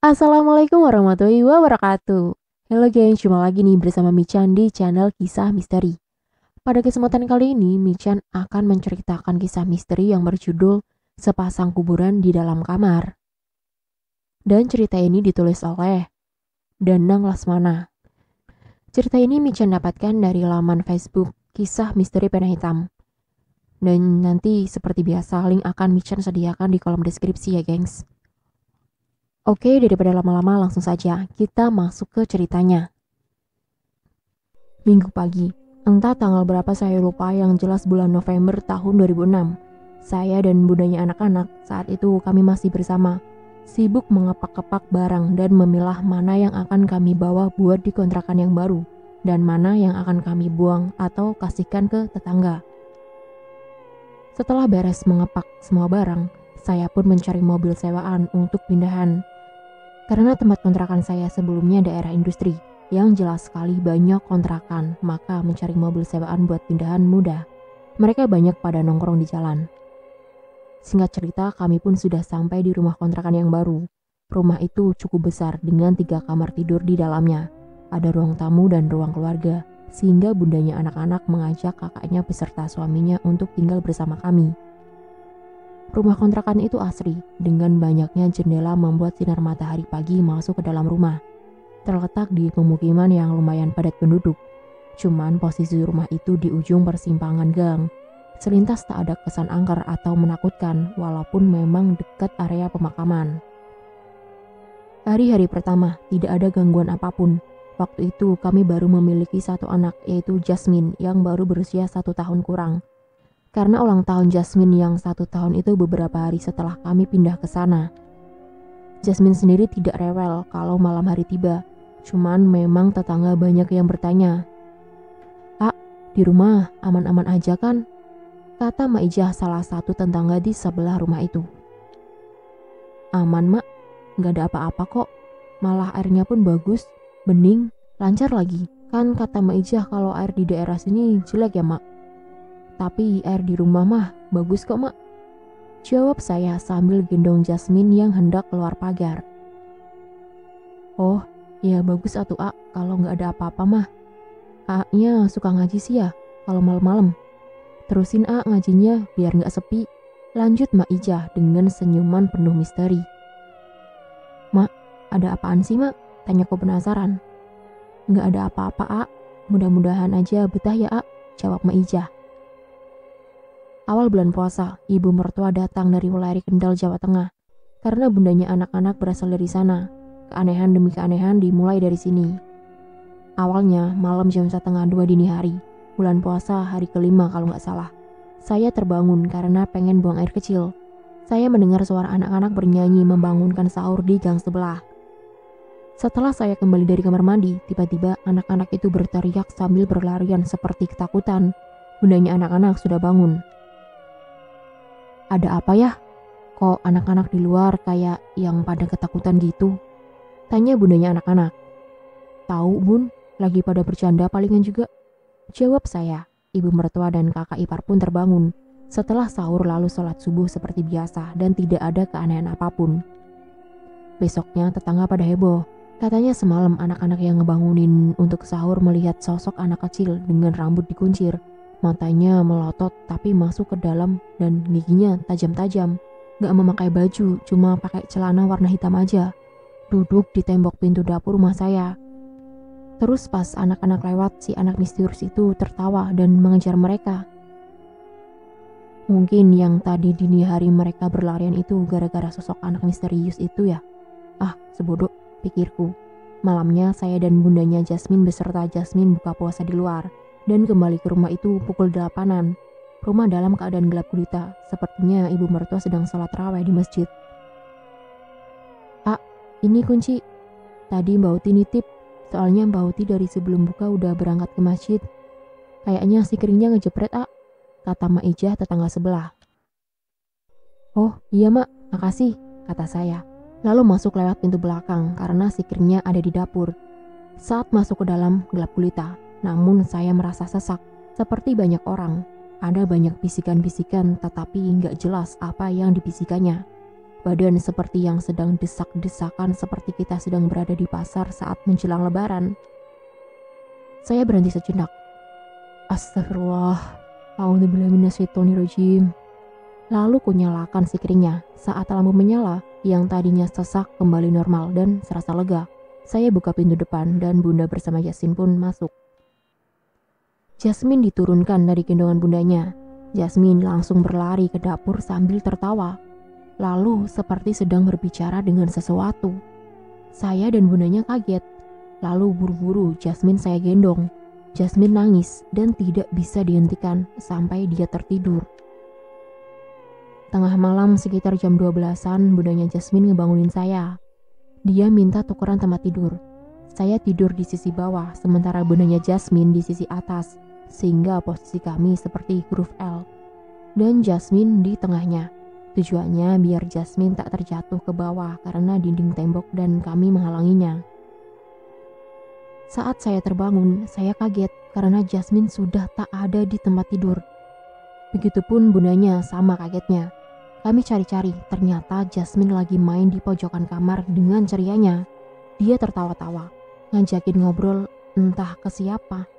Assalamualaikum warahmatullahi wabarakatuh. Halo geng, cuma lagi nih bersama Michan di channel Kisah Misteri. Pada kesempatan kali ini, Michan akan menceritakan kisah misteri yang berjudul Sepasang Kuburan di Dalam Kamar. Dan cerita ini ditulis oleh Danang Lasmana. Cerita ini Michan dapatkan dari laman Facebook Kisah Misteri Pena Hitam. Dan nanti seperti biasa, link akan Michan sediakan di kolom deskripsi ya gengs. Oke, daripada lama-lama langsung saja kita masuk ke ceritanya. Minggu pagi, entah tanggal berapa saya lupa, yang jelas bulan November tahun 2006. Saya dan bundanya anak-anak saat itu kami masih bersama, sibuk mengepak-kepak barang dan memilah mana yang akan kami bawa buat di kontrakan yang baru dan mana yang akan kami buang atau kasihkan ke tetangga. Setelah beres mengepak semua barang, saya pun mencari mobil sewaan untuk pindahan. Karena tempat kontrakan saya sebelumnya daerah industri, yang jelas sekali banyak kontrakan, maka mencari mobil sewaan buat pindahan mudah. Mereka banyak pada nongkrong di jalan. Singkat cerita, kami pun sudah sampai di rumah kontrakan yang baru. Rumah itu cukup besar dengan 3 kamar tidur di dalamnya. Ada ruang tamu dan ruang keluarga, sehingga bundanya anak-anak mengajak kakaknya beserta suaminya untuk tinggal bersama kami. Rumah kontrakan itu asri, dengan banyaknya jendela membuat sinar matahari pagi masuk ke dalam rumah. Terletak di pemukiman yang lumayan padat penduduk. Cuman posisi rumah itu di ujung persimpangan gang. Selintas tak ada kesan angker atau menakutkan, walaupun memang dekat area pemakaman. Hari-hari pertama tidak ada gangguan apapun. Waktu itu kami baru memiliki 1 anak, yaitu Jasmine yang baru berusia 1 tahun kurang. Karena ulang tahun Jasmine yang 1 tahun itu beberapa hari setelah kami pindah ke sana. Jasmine sendiri tidak rewel kalau malam hari tiba. Cuman memang tetangga banyak yang bertanya, "Ah, di rumah aman-aman aja kan?" Kata Mak Ijah, salah satu tetangga di sebelah rumah itu. "Aman, Mak. Gak ada apa-apa kok. Malah airnya pun bagus, bening, lancar lagi. Kan kata Mak Ijah kalau air di daerah sini jelek ya, Mak. Tapi air di rumah mah bagus kok, Mak," jawab saya sambil gendong Jasmine yang hendak keluar pagar. "Oh, ya bagus atuh, A, kalau nggak ada apa-apa mah. A-nya suka ngaji sih ya kalau malam-malam. Terusin A ngajinya biar nggak sepi," lanjut Mak Ijah dengan senyuman penuh misteri. "Mak, ada apaan sih, Mak?" tanyaku penasaran. "Nggak ada apa-apa, A. Mudah-mudahan aja betah ya, A," jawab Mak Ijah. Awal bulan puasa, ibu mertua datang dari Weleri Kendal, Jawa Tengah. Karena bundanya anak-anak berasal dari sana. Keanehan demi keanehan dimulai dari sini. Awalnya malam jam 1:30 dini hari, bulan puasa hari kelima kalau nggak salah. Saya terbangun karena pengen buang air kecil. Saya mendengar suara anak-anak bernyanyi membangunkan sahur di gang sebelah. Setelah saya kembali dari kamar mandi, tiba-tiba anak-anak itu berteriak sambil berlarian seperti ketakutan. Bundanya anak-anak sudah bangun. "Ada apa ya? Kok anak-anak di luar kayak yang pada ketakutan gitu?" tanya bundanya anak-anak. "Tahu, Bun, lagi pada bercanda palingan juga," jawab saya. Ibu mertua dan kakak ipar pun terbangun setelah sahur lalu sholat subuh seperti biasa dan tidak ada keanehan apapun. Besoknya tetangga pada heboh. Katanya semalam anak-anak yang ngebangunin untuk sahur melihat sosok anak kecil dengan rambut dikuncir. Matanya melotot tapi masuk ke dalam dan giginya tajam-tajam. Gak memakai baju, cuma pakai celana warna hitam aja. Duduk di tembok pintu dapur rumah saya. Terus pas anak-anak lewat, si anak misterius itu tertawa dan mengejar mereka. Mungkin yang tadi dini hari mereka berlarian itu gara-gara sosok anak misterius itu ya. Ah, sebodoh, pikirku. Malamnya saya dan bundanya Jasmine beserta Jasmine buka puasa di luar. Dan kembali ke rumah itu pukul 8-an. Rumah dalam keadaan gelap gulita. Sepertinya ibu mertua sedang sholat raweh di masjid. "A, ini kunci. Tadi Mbak Uti nitip. Soalnya Mbak Uti dari sebelum buka udah berangkat ke masjid. Kayaknya si keringnya ngejepret, A," kata Mak Ijah tetangga sebelah. "Oh iya, Mak, makasih," kata saya. Lalu masuk lewat pintu belakang karena si keringnya ada di dapur. Saat masuk ke dalam gelap gulita, namun saya merasa sesak, seperti banyak orang. Ada banyak bisikan-bisikan tetapi nggak jelas apa yang dibisikannya. badan seperti yang sedang desak-desakan seperti kita sedang berada di pasar saat menjelang lebaran. Saya berhenti sejenak. Astagfirullah, a'udzubillahi minasyaitonirrajim. Lalu kunyalakan sikringnya. Saat lampu menyala, yang tadinya sesak kembali normal dan serasa lega. Saya buka pintu depan dan Bunda bersama Jasmine pun masuk. Jasmine diturunkan dari gendongan bundanya. Jasmine langsung berlari ke dapur sambil tertawa. Lalu seperti sedang berbicara dengan sesuatu. Saya dan bundanya kaget. Lalu buru-buru Jasmine saya gendong. Jasmine nangis dan tidak bisa dihentikan sampai dia tertidur. Tengah malam sekitar jam 12-an bundanya Jasmine ngebangunin saya. Dia minta tukeran tempat tidur. Saya tidur di sisi bawah sementara bundanya Jasmine di sisi atas, sehingga posisi kami seperti huruf L. Dan Jasmine di tengahnya. Tujuannya biar Jasmine tak terjatuh ke bawah karena dinding tembok dan kami menghalanginya. Saat saya terbangun, saya kaget karena Jasmine sudah tak ada di tempat tidur. Begitupun bundanya sama kagetnya. Kami cari-cari, ternyata Jasmine lagi main di pojokan kamar dengan cerianya. Dia tertawa-tawa, ngajakin ngobrol entah ke siapa.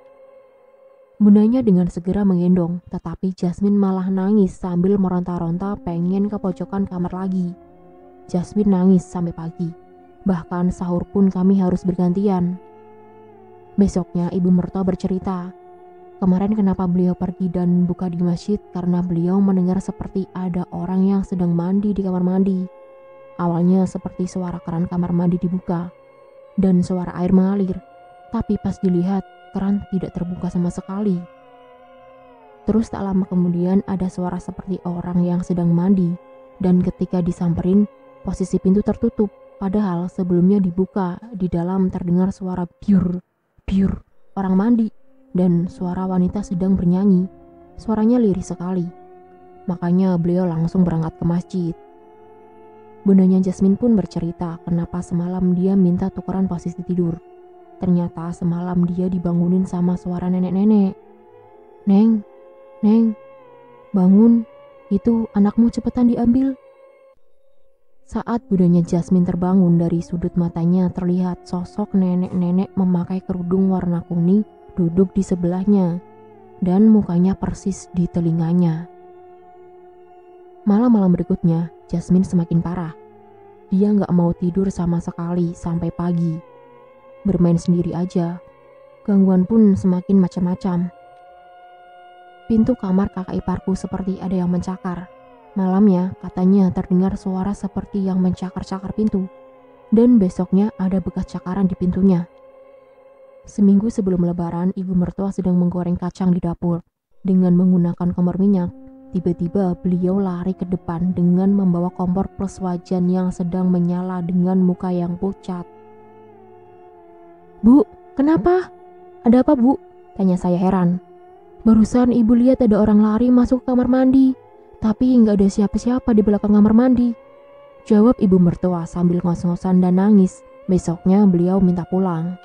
Bundanya dengan segera menggendong, tetapi Jasmine malah nangis sambil meronta-ronta pengen ke pojokan kamar lagi. Jasmine nangis sampai pagi, bahkan sahur pun kami harus bergantian. Besoknya ibu mertua bercerita, kemarin kenapa beliau pergi dan buka di masjid karena beliau mendengar seperti ada orang yang sedang mandi di kamar mandi. Awalnya seperti suara keran kamar mandi dibuka dan suara air mengalir, tapi pas dilihat keran tidak terbuka sama sekali. Terus tak lama kemudian ada suara seperti orang yang sedang mandi dan ketika disamperin posisi pintu tertutup padahal sebelumnya dibuka. Di dalam terdengar suara biur orang mandi dan suara wanita sedang bernyanyi. Suaranya lirih sekali. Makanya beliau langsung berangkat ke masjid. Bundanya Jasmine pun bercerita kenapa semalam dia minta tukeran posisi tidur. Ternyata semalam dia dibangunin sama suara nenek-nenek. Neng, bangun, itu anakmu cepetan diambil. Saat bundanya Jasmine terbangun, dari sudut matanya terlihat sosok nenek-nenek memakai kerudung warna kuning duduk di sebelahnya dan mukanya persis di telinganya. Malam-malam berikutnya, Jasmine semakin parah. Dia gak mau tidur sama sekali sampai pagi. Bermain sendiri aja. Gangguan pun semakin macam-macam. Pintu kamar kakak iparku seperti ada yang mencakar. Malamnya katanya terdengar suara seperti yang mencakar-cakar pintu. Dan besoknya ada bekas cakaran di pintunya. Seminggu sebelum lebaran, ibu mertua sedang menggoreng kacang di dapur. Dengan menggunakan kompor minyak, tiba-tiba beliau lari ke depan dengan membawa kompor plus wajan yang sedang menyala dengan muka yang pucat. Bu, kenapa? Ada apa, Bu? Tanya saya heran. Barusan ibu lihat ada orang lari masuk ke kamar mandi, tapi nggak ada siapa-siapa di belakang kamar mandi. Jawab ibu mertua sambil ngos-ngosan dan nangis. Besoknya beliau minta pulang.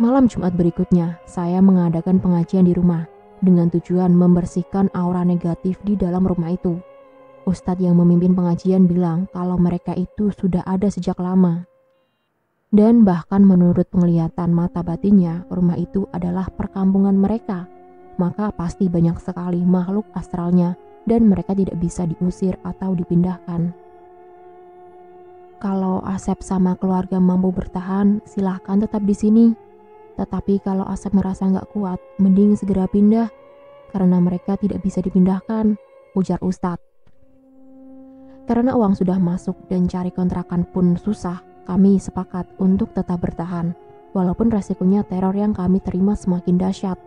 Malam Jumat berikutnya, saya mengadakan pengajian di rumah dengan tujuan membersihkan aura negatif di dalam rumah itu. Ustadz yang memimpin pengajian bilang kalau mereka itu sudah ada sejak lama. Dan bahkan menurut penglihatan mata batinnya, rumah itu adalah perkampungan mereka. Maka pasti banyak sekali makhluk astralnya dan mereka tidak bisa diusir atau dipindahkan. Kalau Asep sama keluarga mampu bertahan, silahkan tetap di sini. Tetapi kalau Asep merasa nggak kuat, mending segera pindah karena mereka tidak bisa dipindahkan, ujar Ustadz. Karena uang sudah masuk dan cari kontrakan pun susah, kami sepakat untuk tetap bertahan, walaupun resikonya teror yang kami terima semakin dahsyat.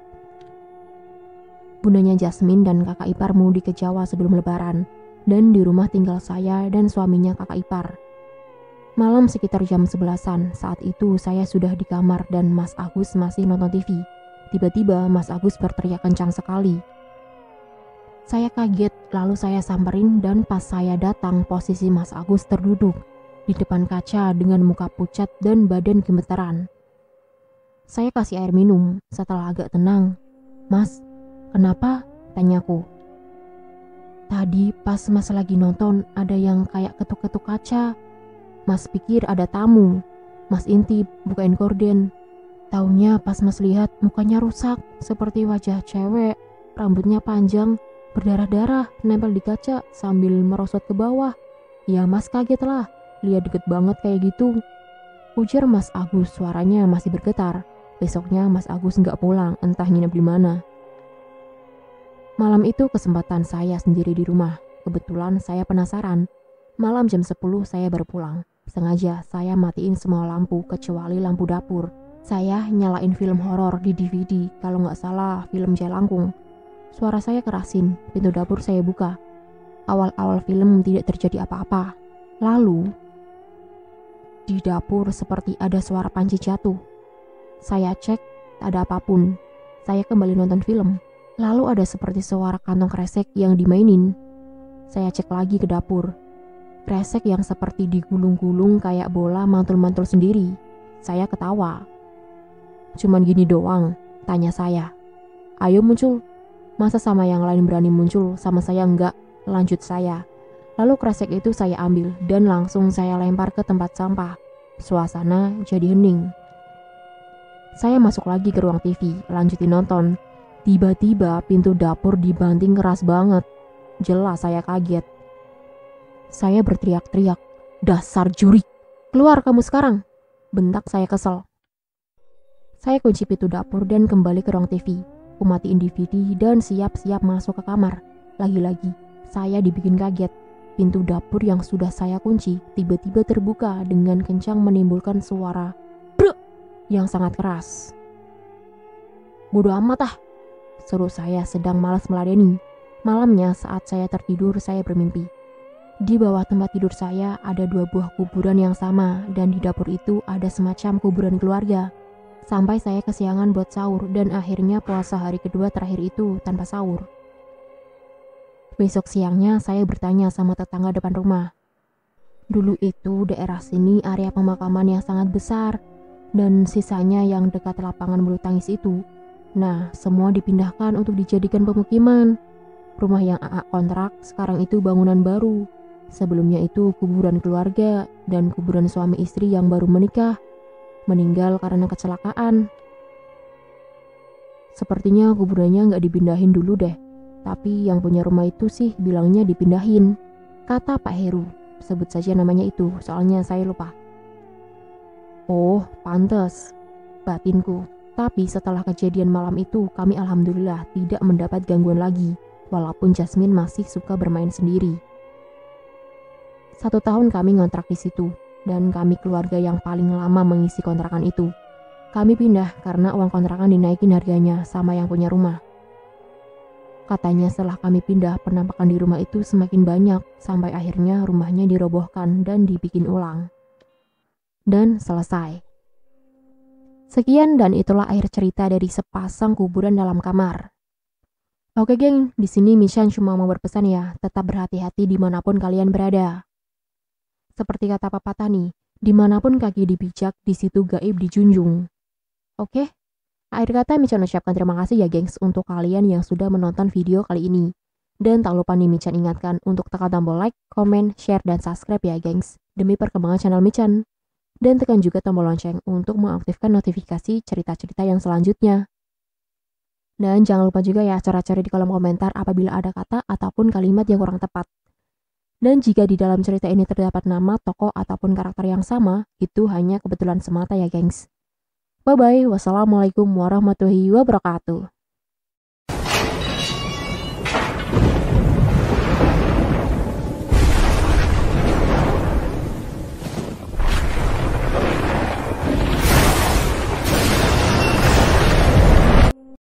Bundanya Jasmine dan kakak ipar mudik ke Jawa sebelum lebaran, dan di rumah tinggal saya dan suaminya kakak ipar. Malam sekitar jam 11-an, saat itu saya sudah di kamar dan Mas Agus masih nonton TV. Tiba-tiba Mas Agus berteriak kencang sekali. Saya kaget, lalu saya samperin dan pas saya datang posisi Mas Agus terduduk di depan kaca dengan muka pucat dan badan gemetaran. Saya kasih air minum. Setelah agak tenang, Mas, kenapa? Tanyaku. Tadi pas Mas lagi nonton ada yang kayak ketuk-ketuk kaca. Mas pikir ada tamu. Mas intip, bukain gorden. Taunya pas Mas lihat mukanya rusak, seperti wajah cewek, rambutnya panjang, berdarah-darah, nempel di kaca sambil merosot ke bawah. Ya Mas kaget lah, lihat deket banget kayak gitu. Ujar Mas Agus, suaranya masih bergetar. Besoknya Mas Agus nggak pulang, entah nginep di mana. Malam itu kesempatan saya sendiri di rumah. Kebetulan saya penasaran. Malam jam 10 saya baru pulang. Sengaja saya matiin semua lampu kecuali lampu dapur. Saya nyalain film horor di DVD, kalau nggak salah film Jalangkung. Suara saya kerasin, pintu dapur saya buka. Awal-awal film tidak terjadi apa-apa. Lalu, di dapur seperti ada suara panci jatuh. Saya cek, tak ada apapun. Saya kembali nonton film. Lalu ada seperti suara kantong kresek yang dimainin. Saya cek lagi ke dapur. Kresek yang seperti digulung-gulung kayak bola mantul-mantul sendiri. Saya ketawa. Cuman gini doang, tanya saya. Ayo muncul. Masa sama yang lain berani muncul, sama saya enggak, lanjut saya. Lalu kresek itu saya ambil dan langsung saya lempar ke tempat sampah. Suasana jadi hening. Saya masuk lagi ke ruang TV, lanjutin nonton. Tiba-tiba pintu dapur dibanting keras banget. Jelas saya kaget. Saya berteriak-teriak, dasar jurik, keluar kamu sekarang. Bentak saya kesel. Saya kunci pintu dapur dan kembali ke ruang TV. Kumatiin DVD dan siap-siap masuk ke kamar. Lagi-lagi, saya dibikin kaget. Pintu dapur yang sudah saya kunci tiba-tiba terbuka dengan kencang menimbulkan suara brek yang sangat keras. Bodoh amat ah, seru saya sedang malas meladeni. Malamnya saat saya tertidur saya bermimpi. Di bawah tempat tidur saya ada 2 buah kuburan yang sama dan di dapur itu ada semacam kuburan keluarga. Sampai saya kesiangan buat sahur dan akhirnya puasa hari kedua terakhir itu tanpa sahur. Besok siangnya saya bertanya sama tetangga depan rumah. Dulu itu daerah sini area pemakaman yang sangat besar dan sisanya yang dekat lapangan bulu tangkis itu. Nah, semua dipindahkan untuk dijadikan pemukiman. Rumah yang AA kontrak sekarang itu bangunan baru. Sebelumnya itu kuburan keluarga dan kuburan suami istri yang baru menikah. Meninggal karena kecelakaan. Sepertinya kuburannya nggak dipindahin dulu deh. Tapi yang punya rumah itu sih bilangnya dipindahin. Kata Pak Heru. Sebut saja namanya itu, soalnya saya lupa. Oh, pantes. Batinku. Tapi setelah kejadian malam itu, kami alhamdulillah tidak mendapat gangguan lagi. Walaupun Jasmine masih suka bermain sendiri. 1 tahun kami ngontrak di situ. Dan kami keluarga yang paling lama mengisi kontrakan itu. Kami pindah karena uang kontrakan dinaikin harganya sama yang punya rumah. Katanya setelah kami pindah, penampakan di rumah itu semakin banyak sampai akhirnya rumahnya dirobohkan dan dibikin ulang. Dan selesai. Sekian dan itulah akhir cerita dari sepasang kuburan dalam kamar. Oke geng, di sini Mishan cuma mau berpesan ya, tetap berhati-hati dimanapun kalian berada. Seperti kata pepatah nih, dimanapun kaki dipijak, di situ gaib dijunjung. Oke? Akhir kata Michan ucapkan terima kasih ya gengs untuk kalian yang sudah menonton video kali ini. Dan tak lupa nih Michan ingatkan untuk tekan tombol like, comment, share, dan subscribe ya gengs, demi perkembangan channel Michan. Dan tekan juga tombol lonceng untuk mengaktifkan notifikasi cerita-cerita yang selanjutnya. Dan jangan lupa juga ya coret-coret di kolom komentar apabila ada kata ataupun kalimat yang kurang tepat. Dan jika di dalam cerita ini terdapat nama, tokoh, ataupun karakter yang sama, itu hanya kebetulan semata ya gengs. Bye-bye, wassalamualaikum warahmatullahi wabarakatuh.